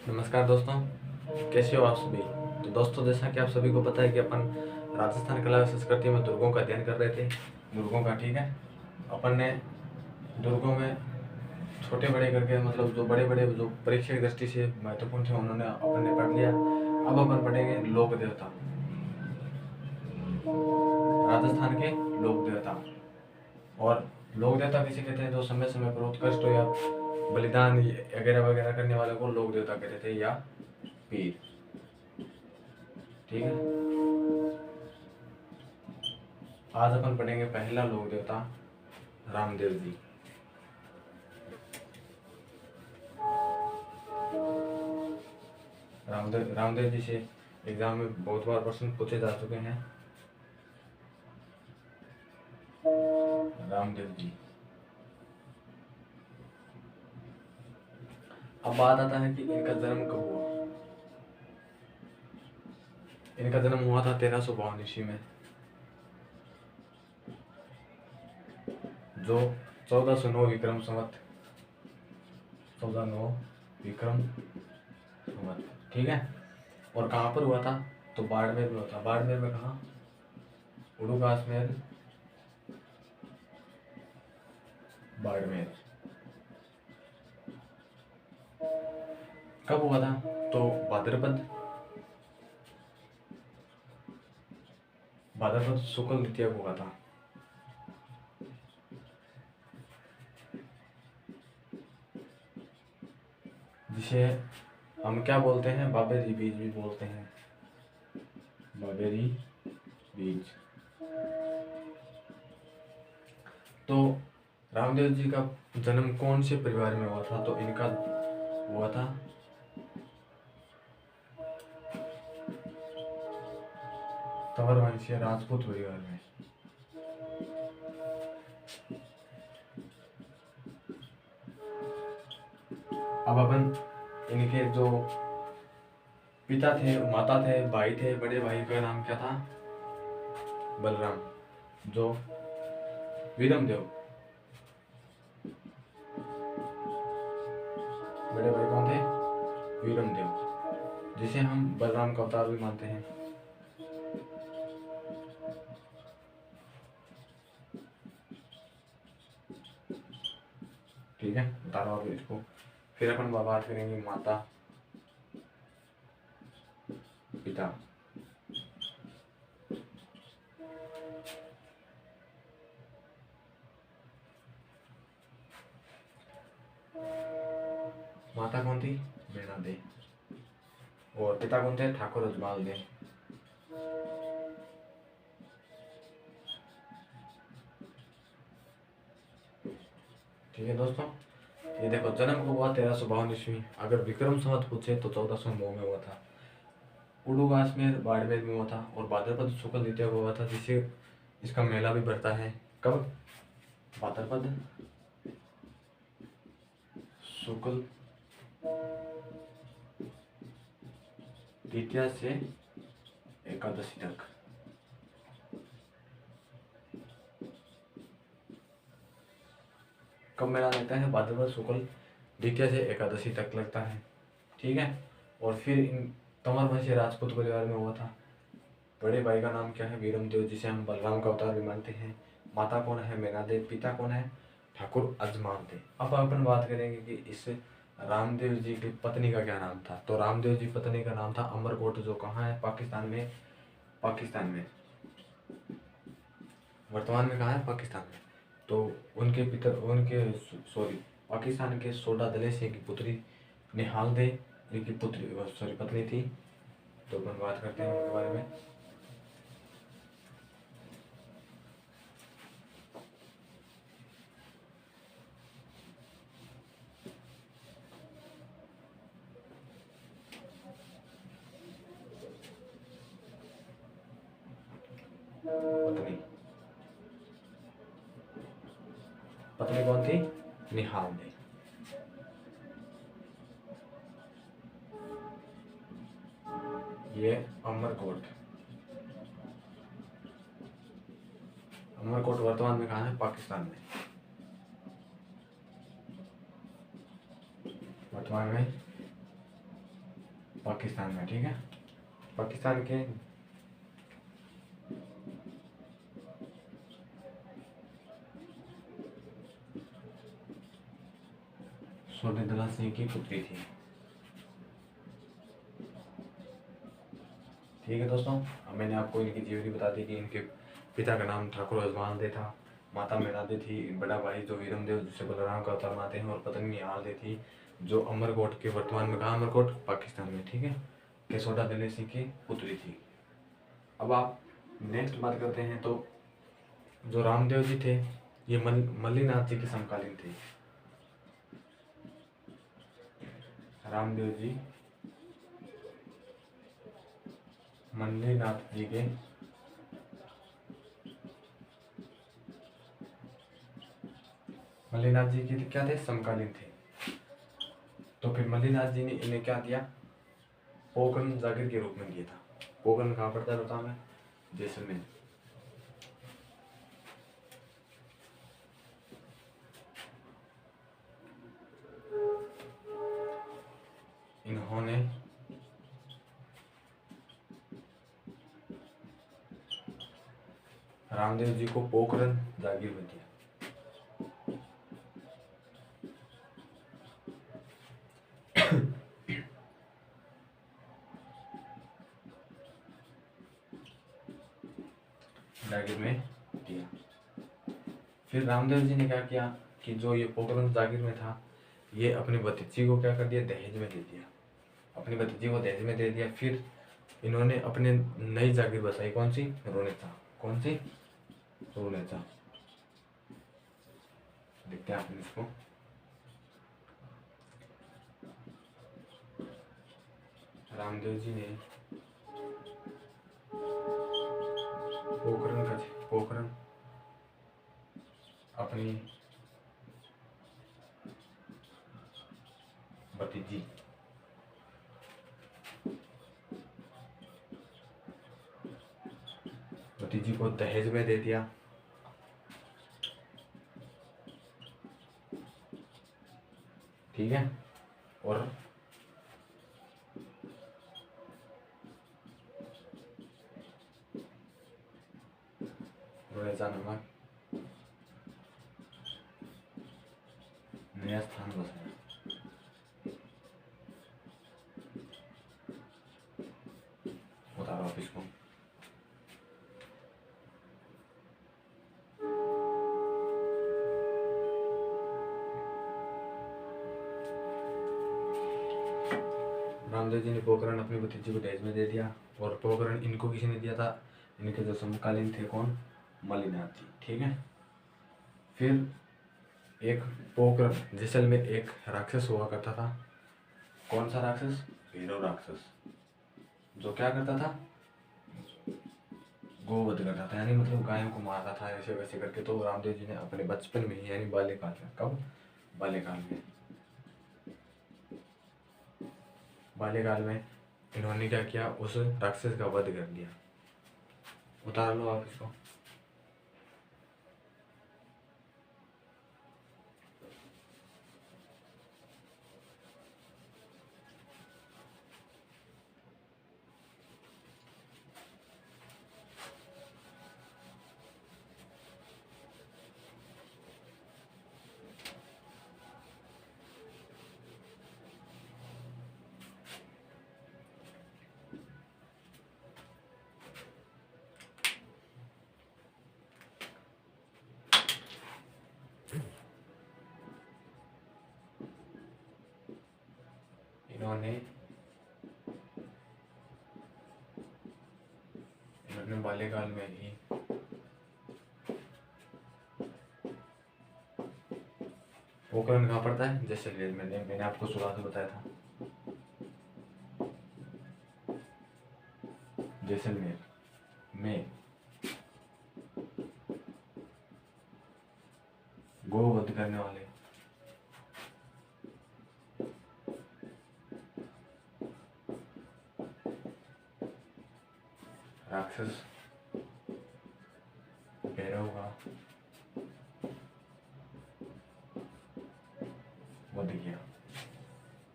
नमस्कार दोस्तों, कैसे हो आप सभी। तो दोस्तों, जैसा कि आप सभी को पता है कि अपन राजस्थान कला और संस्कृति में दुर्गों का अध्ययन कर रहे थे। दुर्गों का, ठीक है। अपन ने दुर्गों में छोटे बड़े करके, मतलब जो बड़े बड़े जो परीक्षा की दृष्टि से महत्वपूर्ण थे उन्होंने अपन ने पढ़ लिया। अब अपन पढ़ेंगे लोक देवता, राजस्थान के लोक देवता। और लोक देवता किसे कहते हैं? जो समय समय पर उत्कृष्ट हो या बलिदान वगैरह वगैरह करने वाले को लोक देवता कहते थे, या पीर, ठीक है। आज अपन पढ़ेंगे पहला लोक देवता, रामदेव जी। रामदेव जी से एग्जाम में बहुत बार प्रश्न पूछे जा चुके हैं। रामदेव जी। अब बात आता है कि इनका जन्म कब हुआ। इनका जन्म हुआ था 1352 ईस्वी में, जो 1409 विक्रम संवत, 1409 विक्रम संवत, ठीक है। और कहाँ पर हुआ था? तो बाड़मेर में हुआ था। बाड़मेर में कहाँ? उड़ुगासमेर, बाड़मेर। कब हुआ था? तो भाद्रपद शुक्ल द्वितीया को हुआ था। जिसे हम क्या बोलते हैं? बाबेरी बीज भी बोलते हैं। बाबेरी बीज। तो रामदेव जी का जन्म कौन से परिवार में हुआ था? तो इनका हुआ था तंवर वंशीय राजपूत परिवार में। अब अपन इनके जो पिता थे, माता थे, भाई थे, बड़े भाई का नाम क्या था? बलराम, जो वीरम देव। बड़े भाई कौन थे? वीरम देव, जिसे हम बलराम का अवतार भी मानते हैं। ठीक है, बता रहा हूँ इसको। फिर अपन बात करेंगे माता पिता। माता कौन थी? मैना दे। और पिता कौन थे? ठाकुर अजमाल दे। ठीक है दोस्तों, ये देखो, जन्म कब हुआ? 1352 ईस्वी। अगर विक्रम संवत पूछे तो 1409 में हुआ था। उड़ुगास में, बाड़मेर में हुआ था। और भाद्रपद शुक्ल द्वितीया को हुआ था, जिसे इसका मेला भी बढ़ता है। कब? भाद्रपद शुक्ल द्वितीया से एकादशी तक। कब मेला लगता है? भाद्रपद शुक्ल द्वितीया से एकादशी तक लगता है, ठीक है। और फिर इन तंवर वंशीय राजपूत परिवार में हुआ था। बड़े भाई का नाम क्या है? वीरम देव, जिसे हम बलराम का अवतार भी मानते हैं। माता कौन है? मैना देव। पिता कौन है? ठाकुर अजमान देव। अब अपन बात करेंगे कि इस रामदेव जी की पत्नी का क्या नाम था। तो रामदेव जी पत्नी का नाम था अमरकोट, जो कहाँ है? पाकिस्तान में। पाकिस्तान में, वर्तमान में कहाँ है? पाकिस्तान में। तो उनके सॉरी, पाकिस्तान के सोडा दले सिंह की पुत्री निहाल दे जिनकी पुत्री सॉरी पत्नी थी। तो अपन बात करते हैं उनके बारे में। पत्नी, पत्नी कौन थी? निहाल दे। ये अमरकोट, अमरकोट वर्तमान में कहाँ है? पाकिस्तान में। वर्तमान में पाकिस्तान में, ठीक है। पाकिस्तान के सोडेदला सिंह की पुत्री थी। ठीक है दोस्तों, अब मैंने आपको इनकी जीवनी बता दी कि इनके पिता का नाम ठाकुर अजमान दे था, माता मेनादे थी, बड़ा भाई जो वीरमदेव जिसे बलराम का अवतार मानते हैं, और पत्नी निहाल दे थी जो अमरकोट के वर्तमान में कहाँ, अमरकोट पाकिस्तान में, ठीक है, केसोडा दले सिंह की पुत्री थी। अब आप नेक्स्ट बात करते हैं तो जो रामदेव जी थे ये मल्लीनाथ जी के समकालीन थे। रामदेव जी मल्लीनाथ जी के मल्लीनाथ जी के क्या थे, समकालीन थे। तो फिर मल्लीनाथ जी ने इन्हें क्या दिया, पोकरण जागीर के रूप में दिया था। पोकरण कहाँ पड़ता है बताओ, मैं जैसलमेर। इन्होंने रामदेव जी को पोकरण जागीर में दिया। जागीर में दिया। फिर रामदेव जी ने क्या किया कि जो ये पोकरण जागीर में था ये अपनी भतीजी को क्या कर दिया, दहेज में दे दिया। अपनी भतीजी को दहेज में दे दिया। फिर इन्होंने अपने नई जागीर बसाई, कौन सी, रोनेचा। कौन सी, रोनेचा। देखते हैं आपने इसको, रामदेव जी ने पोखरण अपनी भतीजी को दहेज में दे दिया। ठीक है, और रोनेचा नामक नया स्थान बसाया। बता रहा हूँ इसको, रामदेव जी ने पोखरण अपनी भतीजी को दहेज में दे दिया। और पोखरण इनको किसी ने दिया था, इनके जो समकालीन थे कौन, मल्लीनाथ जी। ठीक है, फिर एक पोखरण जैसलमेर में एक राक्षस हुआ करता था। कौन सा राक्षस, भैरव राक्षस, जो क्या करता था, गोवध करता था, यानी मतलब गायों को मारता था ऐसे वैसे करके। तो रामदेव जी ने अपने बचपन में ही, यानी बाल्यकाल में, कब, बाल्यकाल में इन्होंने क्या किया, उस राक्षस का वध कर दिया। उतार लो आप इसको। इन्होंने बाल्यकाल में ही पोखरण कहाँ पड़ता है, जैसलमेर में। मैंने आपको शुरुआत में बताया था, जैसलमेर में गोवध करने वाले राक्षस भैरव का वध किया।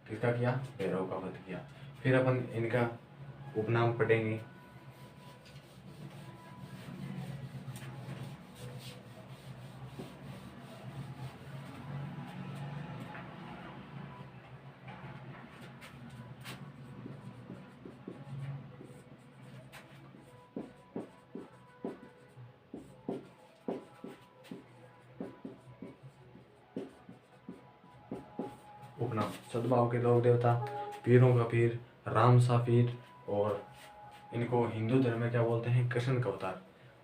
किसका किया, भैरव का वध किया। फिर अपन इनका उपनाम पढ़ेंगे। उपनाम सद्भाव के लोक देवता, पीरों का पीर, राम सा पीर, और इनको हिंदू धर्म में क्या बोलते हैं, कृष्ण का अवतार।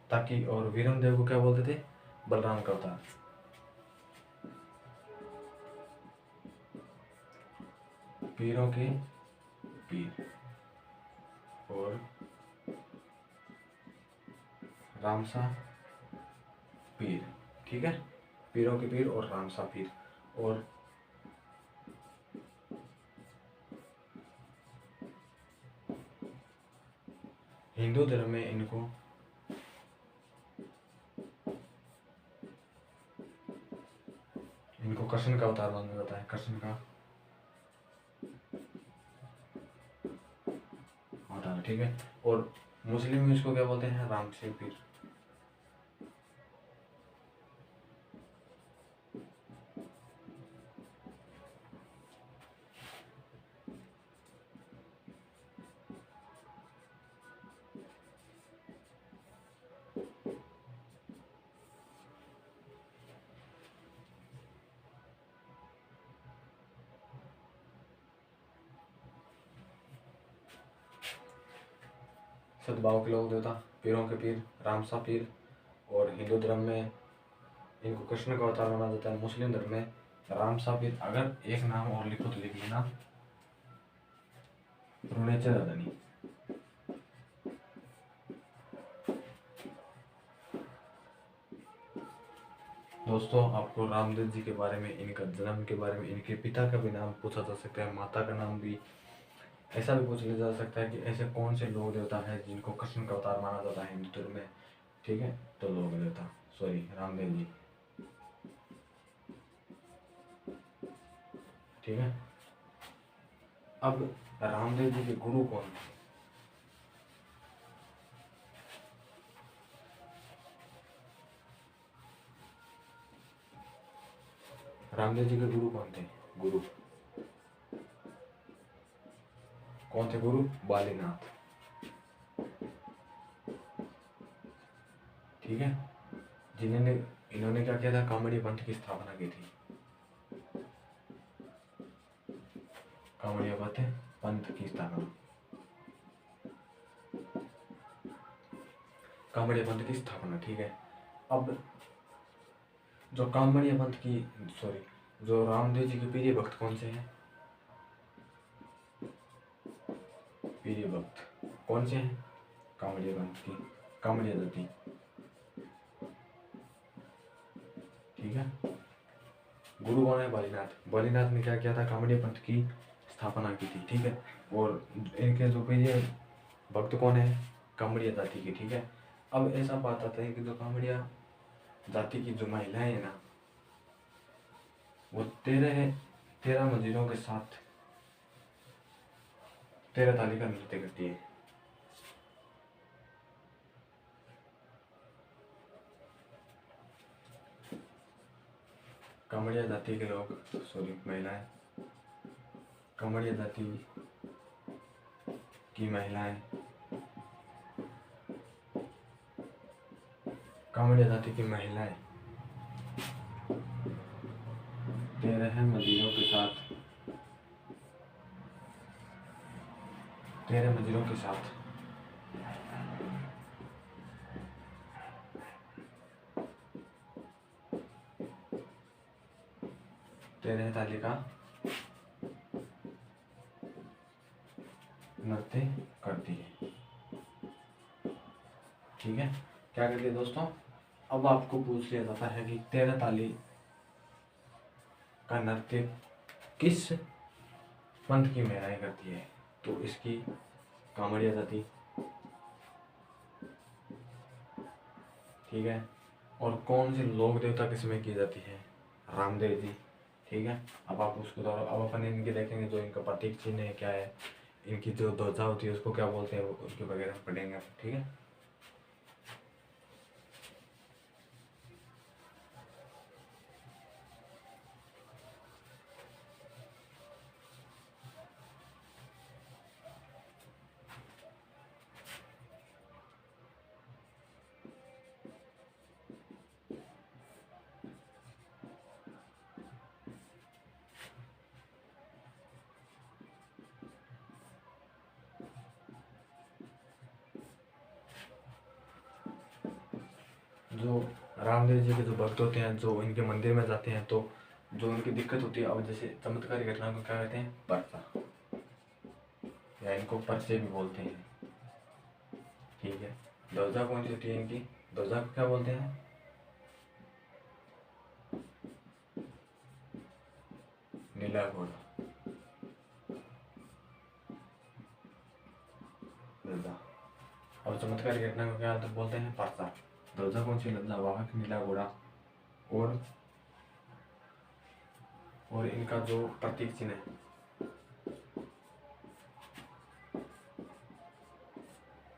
ताकि और वीरम देव को क्या बोलते थे, बलराम का अवतार। पीरों के पीर और रामसा पीर, ठीक है, पीरों के पीर और रामसा पीर। और हिंदू धर्म में इनको कृष्ण का अवतार माना जाता है, कृष्ण का अवतार, ठीक है। और मुस्लिम में इसको क्या बोलते हैं, राम से पीर। सद्भाव के लोक देवता, पीरों के पीर, रामसा पीर। और हिंदू धर्म में इनको कृष्ण का अवतार माना जाता है। मुस्लिम धर्म में रामसा पीर। अगर एक नाम और लिखो तो लिख लेना, रुणेचर अदनी। दोस्तों, आपको रामदेव जी के बारे में, इनका जन्म के बारे में, इनके पिता का भी नाम पूछा जा सकता है, माता का नाम भी, ऐसा भी पूछ लिया जा सकता है कि ऐसे कौन से लोक देवता है जिनको कृष्ण का अवतार माना जाता है हिंदू धर्म में, ठीक है। तो लोक देवता, सॉरी, रामदेव जी, ठीक है। अब रामदेव जी के गुरु कौन थे? रामदेव जी के गुरु कौन थे? गुरु कौन थे? गुरु बालीनाथ, ठीक है। जिन्होंने इन्होंने क्या किया था, कामड़ी पंथ की स्थापना की थी। कामड़िया पंथ की स्थापना, कामड़िया पंथ की स्थापना, ठीक है। अब जो कामड़िया पंथ की, सॉरी, जो रामदेव जी के प्रिय भक्त कौन से हैं? प्रिय भक्त कौन से हैं? कामड़िया पंथ की, कामड़िया जाति, ठीक है। गुरु कौन है? बालीनाथ। बालीनाथ ने क्या किया था, कामड़िया पंथ की स्थापना की थी, ठीक है। और इनके जो प्रिय भक्त कौन है? कामड़िया जाति की, ठीक है। अब ऐसा बात आता है कि जो कामड़िया जाति की जो महिलाएं है ना, वो 13 मंदिरों के साथ 13 ताली का नृत्य करती है। कामड़िया जाति के लोग, सॉरी, महिलाएं, कामड़िया जाति की महिलाएं, कामड़िया जाति की महिलाएं 13 मंदिरों के साथ 13 मंदिरों के साथ तेरह ताली का नृत्य करती है, ठीक है। क्या करती है दोस्तों? अब आपको पूछ लिया जाता है कि 13 ताली का नृत्य किस पंथ की महिलाएं करती है? तो इसकी कामड़िया जाति, ठीक है। और कौन से लोक देवता के समय की जाती है? रामदेव जी, ठीक है। अब आप उसको अब अपन इनके देखेंगे, जो इनका प्रतीक चिन्ह है क्या है, इनकी जो ध्वजा होती है उसको क्या बोलते हैं, उसके वगैरह पढ़ेंगे, ठीक है। जो रामदेव जी के जो भक्त होते हैं, जो इनके मंदिर में जाते हैं, तो जो उनकी दिक्कत होती है, अब जैसे चमत्कारी घटना को क्या कहते हैं, पर्चा, या इनको पर्चे भी बोलते हैं, ठीक है। ध्वजा कौन सी होती है इनकी, ध्वजा को क्या बोलते हैं, नीला घोड़ा, ध्वजा। और चमत्कारी घटना को क्या बोलते हैं, पर्चा। ध्वजा कौन सी, लज्जा वाहक नीला घोड़ा, और इनका जो प्रतीक चिन्ह है,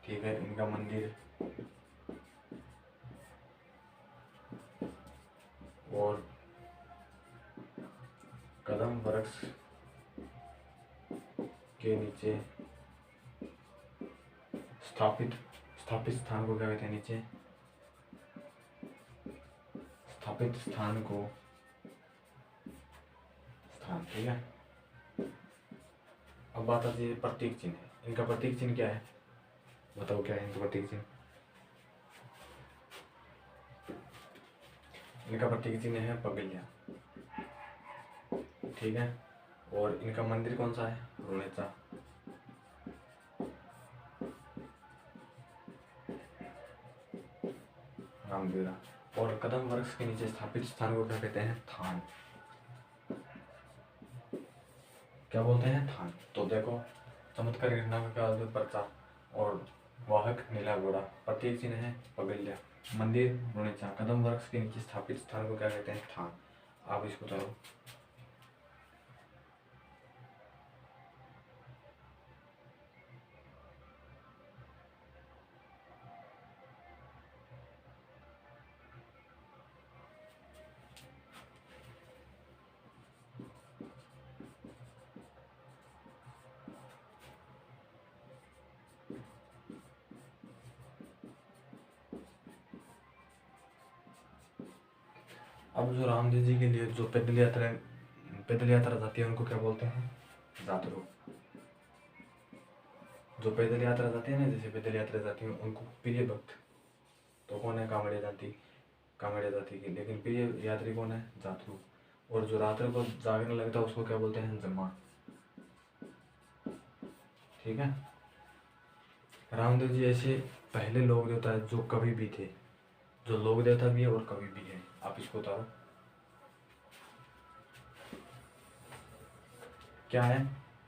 ठीक है, इनका मंदिर, और कदम वृक्ष के नीचे स्थापित स्थान को क्या कहते हैं, नीचे स्थापित स्थान को स्थान, ठीक है। अब बात आती है प्रतीक चिन्ह। इनका प्रतीक चिन्ह क्या है, बताओ क्या है इनका प्रतीक चिन्ह। इनका प्रतीक चिन्ह है पगलिया, ठीक है। और इनका मंदिर कौन सा है, रुणेचा, रामदेवरा। और कदम वृक्ष के नीचे स्थापित स्थान को क्या कहते हैं, थान, क्या बोलते हैं, थान। तो देखो, चमत्कार घटना का क्या होता है, पर्चा, और वाहक नीला घोड़ा, प्रतीक चिन्ह है पगलिया, मंदिर रुणेचा, कदम वृक्ष के नीचे स्थापित स्थान को क्या कहते हैं, थान। आप इसको बताओ। अब जो रामदेव जी के लिए जो पैदल यात्रा जाती है उनको क्या बोलते हैं, जातरू। जो पैदल यात्रा जाती है ना, जैसे पैदल यात्रा जाती है उनको प्रिय भक्त तो कौन है, कांवड़िया जाति की। लेकिन प्रिय यात्री कौन है, जातरू। और जो रात्र को जागने लगता है उसको क्या बोलते हैं, जम्मा, ठीक है। रामदेव जी ऐसे पहले लोक देवता है जो कभी भी थे, जो लोक देवता भी है और कभी भी है। आप इसको बताओ क्या है,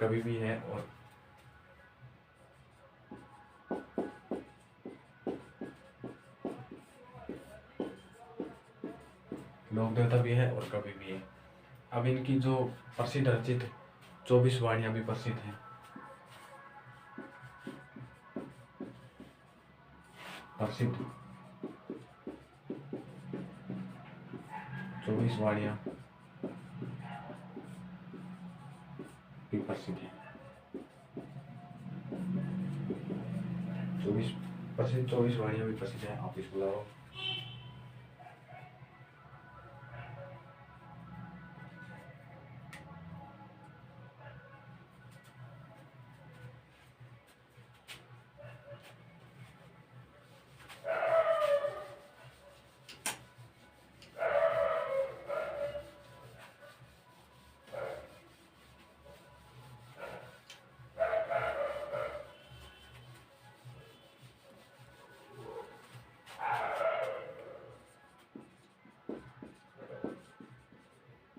कभी भी है और लोक देवता भी है और कभी भी है। अब इनकी जो प्रसिद्ध रचित 24 वाणियां भी प्रसिद्ध हैं। प्रसिद्ध 24 वाणियां भी प्रसिद्ध है। 24 वाणियां भी प्रसिद्ध है। आप इसको बताओ।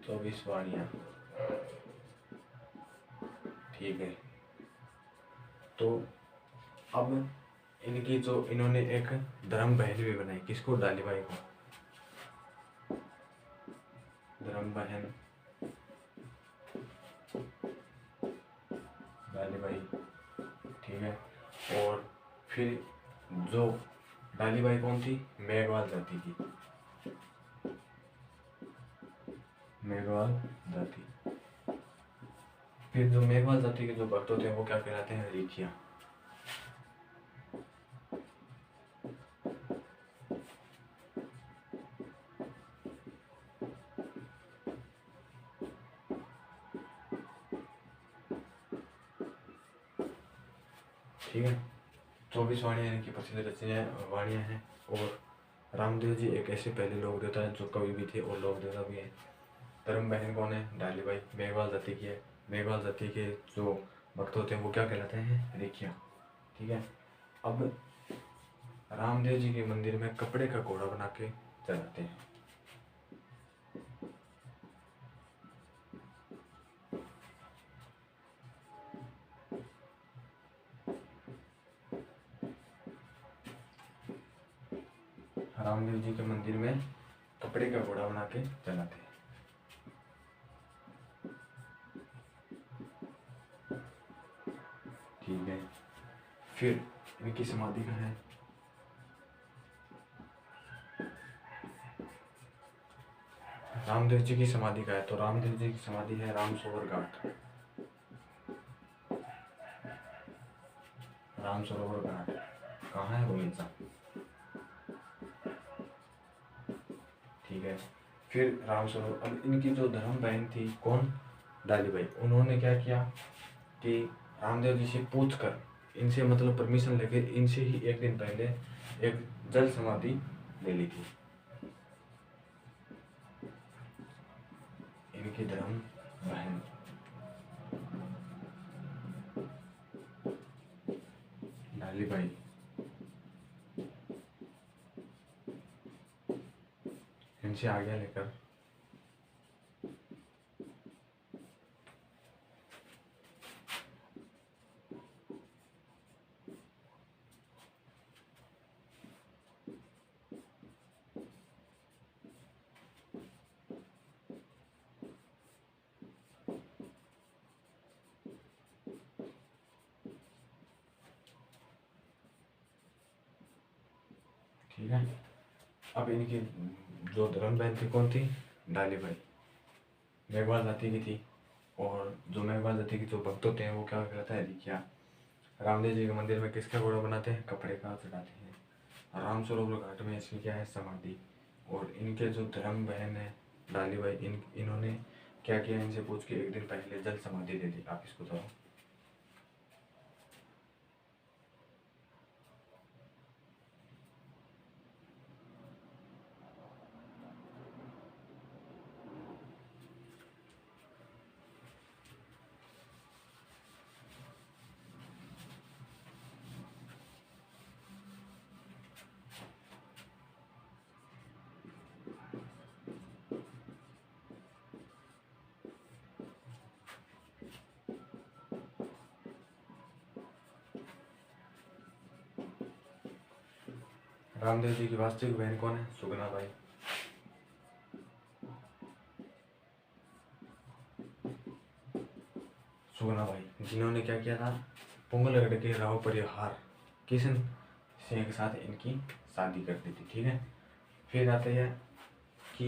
24 वाणियां, ठीक है। तो अब इनकी जो इन्होंने एक धर्म बहन भी बनाई, किसको, डालीबाई को। धर्म बहन डालीबाई ठीक है। और फिर जो डालीबाई कौन थी, मेघवाल जाति की, मेघवाल जाति। फिर जो मेघवाल जाति के जो भक्त होते हैं वो क्या कहलाते हैं, रेखिया। ठीक है। 24 वाणियाँ इनकी प्रसिद्ध रचनाएं वाणियाँ हैं। और रामदेव जी एक ऐसे पहले लोक देवता है जो कवि भी थे और लोक देवता भी है। धर्म बहन कौन है, डालीबाई, मेघवाल जाति की है। मेघवाल जाति के जो भक्त होते हैं वो क्या कहलाते हैं, रेखिया। ठीक है। अब रामदेव जी के मंदिर में कपड़े का घोड़ा बना के चलाते हैं। रामदेव जी के मंदिर में कपड़े का घोड़ा बना के चलाते हैं। ठीक है। फिर इनकी समाधि कहाँ है, रामदेव जी की समाधि कहाँ है, तो रामदेव जी की समाधि है रामसरोवर घाट, रामसरोवर घाट कहाँ है, उड़ीसा। ठीक है। फिर रामसरोवर, अब इनकी जो धर्म बहन थी कौन, डालीबाई, उन्होंने क्या किया कि रामदेव जी से पूछ कर, इनसे मतलब परमिशन लेकर इनसे ही एक दिन पहले एक जल समाधि ले ली थी। इनकी धर्म बहन डालीबाई, इनसे आज्ञा लेकर ठीक है। अब इनकी जो धर्म बहन थी कौन थी, डालीबाई, मेघवाल जाति की थी। और जो मेघवाल जाति के जो भक्त होते हैं वो क्या कहलाता है, रिखिया। रामदेव जी के मंदिर में किसका घोड़ा बनाते हैं, कपड़े का चढ़ाते हैं। राम सरोवर घाट में इसकी क्या है, समाधि। और इनके जो धर्म बहन है डालीबाई, इन्होंने क्या किया, इनसे पूछ के एक दिन पहले जल समाधि दे दी। आप इसको बताओ। रामदेव जी की वास्तविक बहन कौन है, सुगना बाई। सुगना बाई जिन्होंने क्या किया था, पुंगलगढ़ के राव परिहार किशन सिंह के साथ इनकी शादी कर दी थी। ठीक है। फिर आता है कि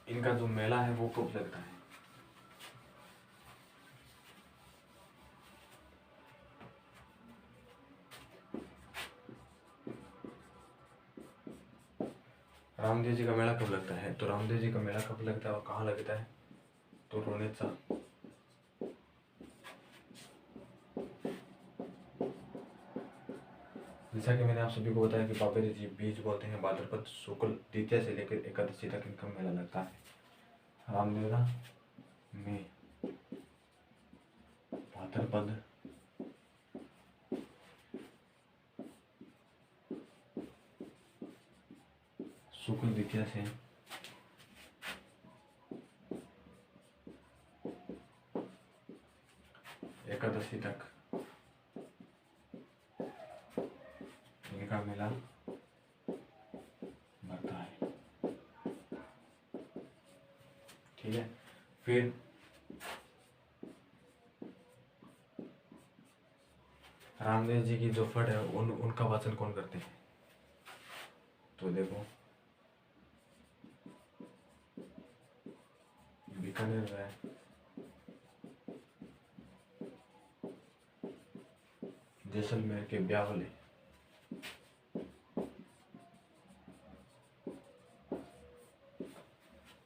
इनका जो मेला है वो कब लगता है, रामदेव जी का मेला कब लगता है, तो रामदेव जी का मेला कब लगता है और कहाँ लगता है, तो रोनेचा, जैसा कि मैंने आप सभी को बताया कि बाबेरी जी बीज बोलते हैं, भाद्रपद शुक्ल द्वितीया से लेकर एकादशी तक इनका मेला लगता है। रामलीला में भाद्रपद शुक्ल द्वितीया से एकादशी तक इनका मेला लगता है। ठीक है। फिर रामदेव जी की जो फट है उनका वाचन कौन करते हैं? तो देखो, बीकानेर है, जैसलमेर के ब्यावले,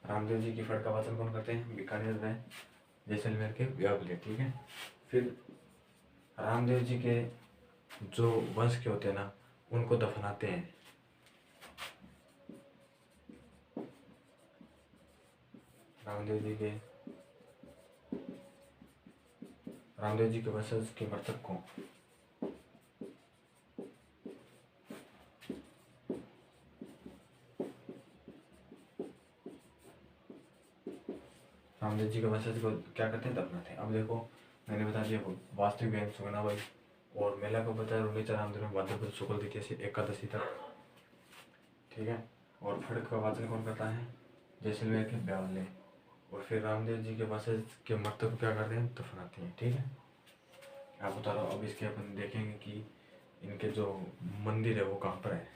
रामदेव जी की फट का वाचन कौन करते हैं? बीकानेर में, जैसलमेर के ब्यावले। ठीक है। फिर रामदेव जी के जो वंश के होते हैं ना, उनको दफनाते हैं। रामदेव जी के वंशज के मृतक को रामदेव जी के वंशज को क्या करते हैं? दफनाते हैं। अब देखो, मैंने बता दिया वास्तविक बहन सुगना बाई, और मेला को बताया रुणीचा रामदेव में भाद्रपद शुक्ल द्वितीया से एकादशी तक। ठीक है। और फड़ का वाचन कौन करता है? जैसलमेर के ब्यावले। और फिर रामदेव जी के वंशज के मृतक को क्या करते हैं? दफनाते हैं। ठीक है। आप बता रहा हूँ। अब इसके अपन देखेंगे कि इनके जो मंदिर है वो कहाँ पर है।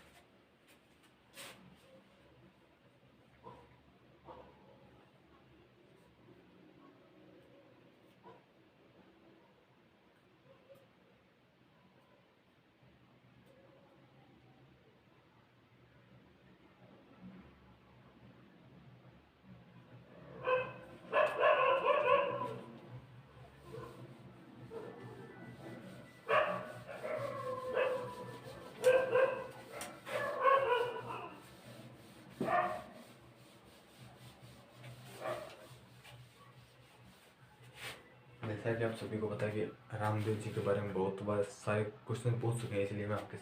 जैसा कि आप सभी को पता है कि रामदेव जी के बारे में बहुत बार सारे क्वेश्चन पूछ चुके हैं, इसलिए मैं आपके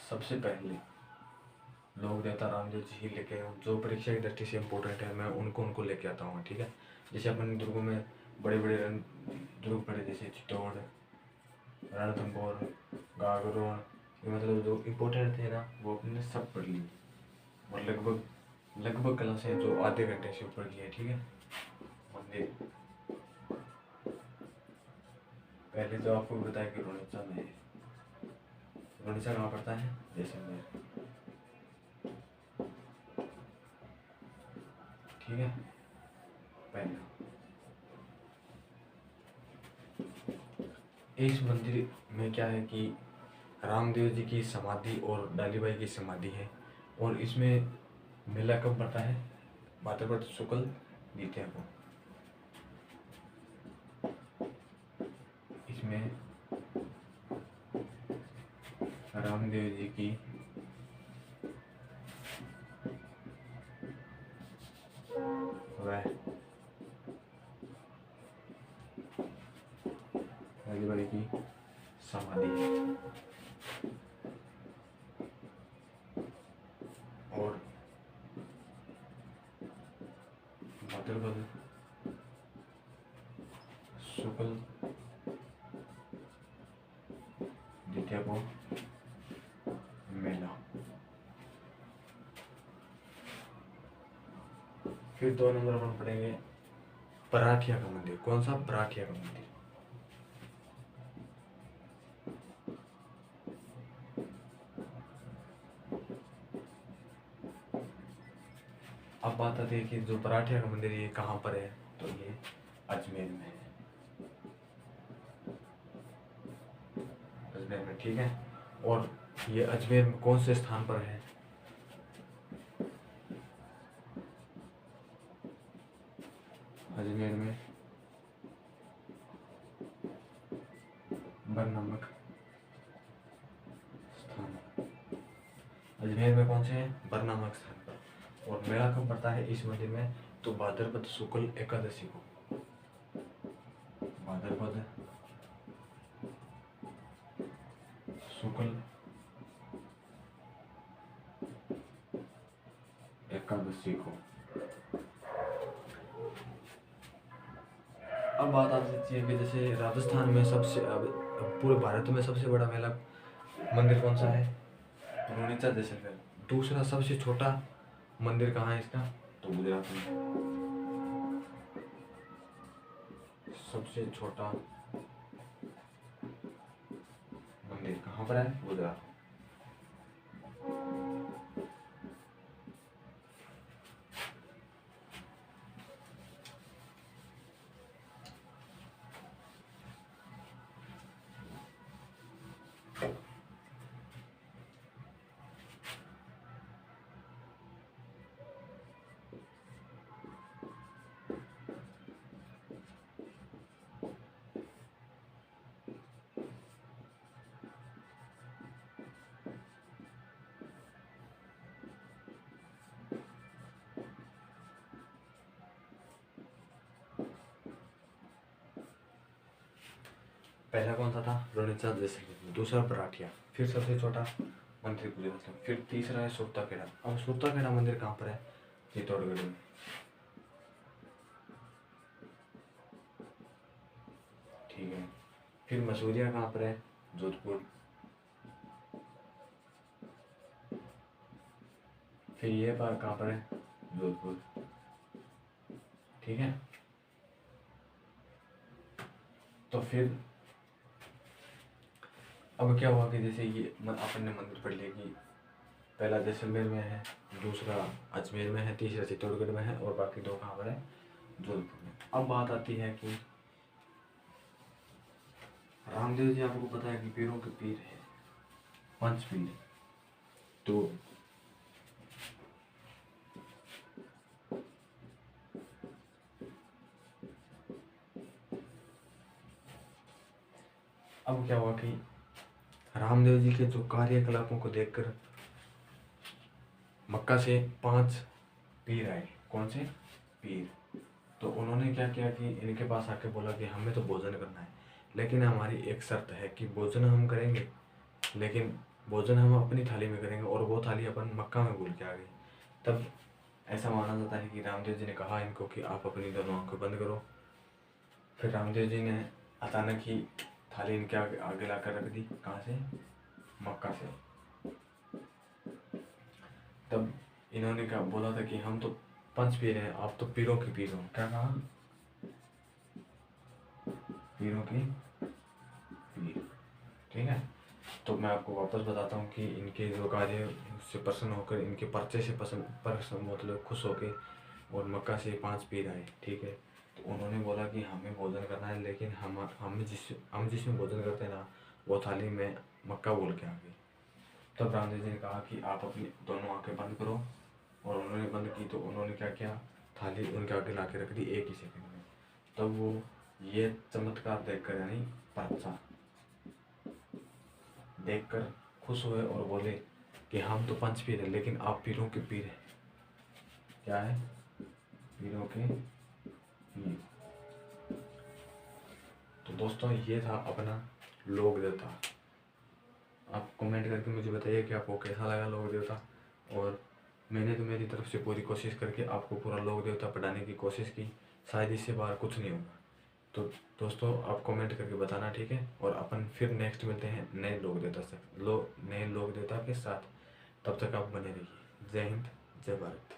सबसे पहले लोक देवता रामदेव जी ही लेके आऊँ। जो परीक्षा की दृष्टि से इम्पोर्टेंट है, मैं उनको लेके आता हूँ। ठीक है। जैसे अपन दुर्गों में बड़े बड़े दुर्ग पड़े, जैसे चित्तौड़, रणथंभौर, गागरोन, ये मतलब जो इम्पोर्टेंट थे ना, वो अपने सब पढ़ लिए, और लगभग क्लासें जो आधे घंटे से ऊपर की है। ठीक है। मंदिर पहले तो आपको बताया कि रोनिचा में है। रोनिचा कहाँ पड़ता है? जैसलमेर। ठीक है। पहला इस मंदिर में क्या है कि रामदेव जी की समाधि और डालीबाई की समाधि है, और इसमें मेला कब पड़ता है? भाद्रपद शुक्ल द्वितीया को। इसमें रामदेव जी की वह डालीबाई की समाधि है, और भाद्रपद शुक्ल द्वितीया को मेला। फिर 2 नंबर पर पढ़ेंगे पराठिया का मंदिर। कौन सा? पराठिया का मंदिर। अब बात आती है कि जो पराठिया का मंदिर ये कहाँ पर है, तो ये अजमेर में है। अजमेर में। ठीक है। और ये अजमेर में कौन से स्थान पर है? अजमेर में बरनामक स्थान। अजमेर में कौन से हैं? बरनामक स्थान पर। और मेला कब पड़ता है इस मंदिर में? तो भाद्रपद शुक्ल एकादशी को। भाद्रपद शुक्ल एकादशी को। अब बात आती है कि जैसे राजस्थान में सबसे पूरे भारत में सबसे बड़ा मेला मंदिर कौन सा है? रुणीचा जैसलमेर। दूसरा सबसे छोटा मंदिर कहाँ है इसका? तो गुजरात में। सबसे छोटा मंदिर कहाँ पर है वो जरा। पहला कौन सा था, रोनिचा जैसलमेर, दूसरा बराठिया, फिर सबसे छोटा मंदिर पूजे मतलब, फिर तीसरा है सुरताखेड़ा। अब सुरताखेड़ा मंदिर कहाँ पर है, चित्तौड़गढ़ में। ठीक है, फिर मसूरिया कहाँ पर है, जोधपुर। फिर ये बार कहाँ पर है, जोधपुर। ठीक है, तो फिर अब क्या हुआ कि जैसे ये अपन ने मंदिर पढ़ लिया कि पहला जैसलमेर में है, दूसरा अजमेर में है, तीसरा चित्तौड़गढ़ में है और बाकी दो कहाँ पर है, जोधपुर में। अब बात आती है कि रामदेव जी आपको पता है कि पीरों के पीर है, पंच पीर। तो अब क्या हुआ कि रामदेव जी के जो कार्यकलापों को देखकर मक्का से 5 पीर आए। कौन से पीर? तो उन्होंने क्या किया कि इनके पास आके बोला कि हमें तो भोजन करना है, लेकिन हमारी एक शर्त है कि भोजन हम करेंगे, लेकिन भोजन हम अपनी थाली में करेंगे और वो थाली अपन मक्का में भूल के आ गए। तब ऐसा माना जाता है कि रामदेव जी ने कहा इनको कि आप अपनी दोनों आंखें बंद करो। फिर रामदेव जी ने अचानक ही थाली इनके आगे ला कर रख दी। कहाँ से? मक्का से। तब इन्होंने क्या बोला था कि हम तो पंच पीर हैं, आप तो पीरों के पीर हो। क्या कहा? पीरों की पीर। ठीक है, तो मैं आपको वापस बताता हूँ कि इनके जो कार्य से प्रसन्न होकर, इनके पर्चे से प्रसन्न मतलब खुश होके और मक्का से 5 पीर आए। ठीक है, तो उन्होंने बोला कि हमें भोजन करना है, लेकिन हम जिसमें भोजन करते हैं ना, वो थाली में मक्का बोल के आ गई। तब रामदेव जी ने कहा कि आप अपनी दोनों आंखें बंद करो, और उन्होंने बंद की। तो उन्होंने क्या किया, थाली उनके आगे ला के रख दी 1 ही सेकंड में। तब वो ये चमत्कार देखकर, यानी पर्चा देखकर खुश हुए और बोले कि हम तो पंच पीर हैं, लेकिन आप पीरों के पीर हैं। क्या है? पीरों के पीर। तो दोस्तों ये था अपना लोक देवता। आप कमेंट करके मुझे बताइए कि आपको कैसा लगा लोक देवता। और मैंने तो मेरी तरफ से पूरी कोशिश करके आपको पूरा लोक देवता पढ़ाने की कोशिश की। शायद इससे बाहर कुछ नहीं होगा। तो दोस्तों आप कमेंट करके बताना, ठीक है। और अपन फिर नेक्स्ट मिलते हैं नए लोक देवता के साथ। तब तक आप बने रहिए। जय हिंद, जय भारत।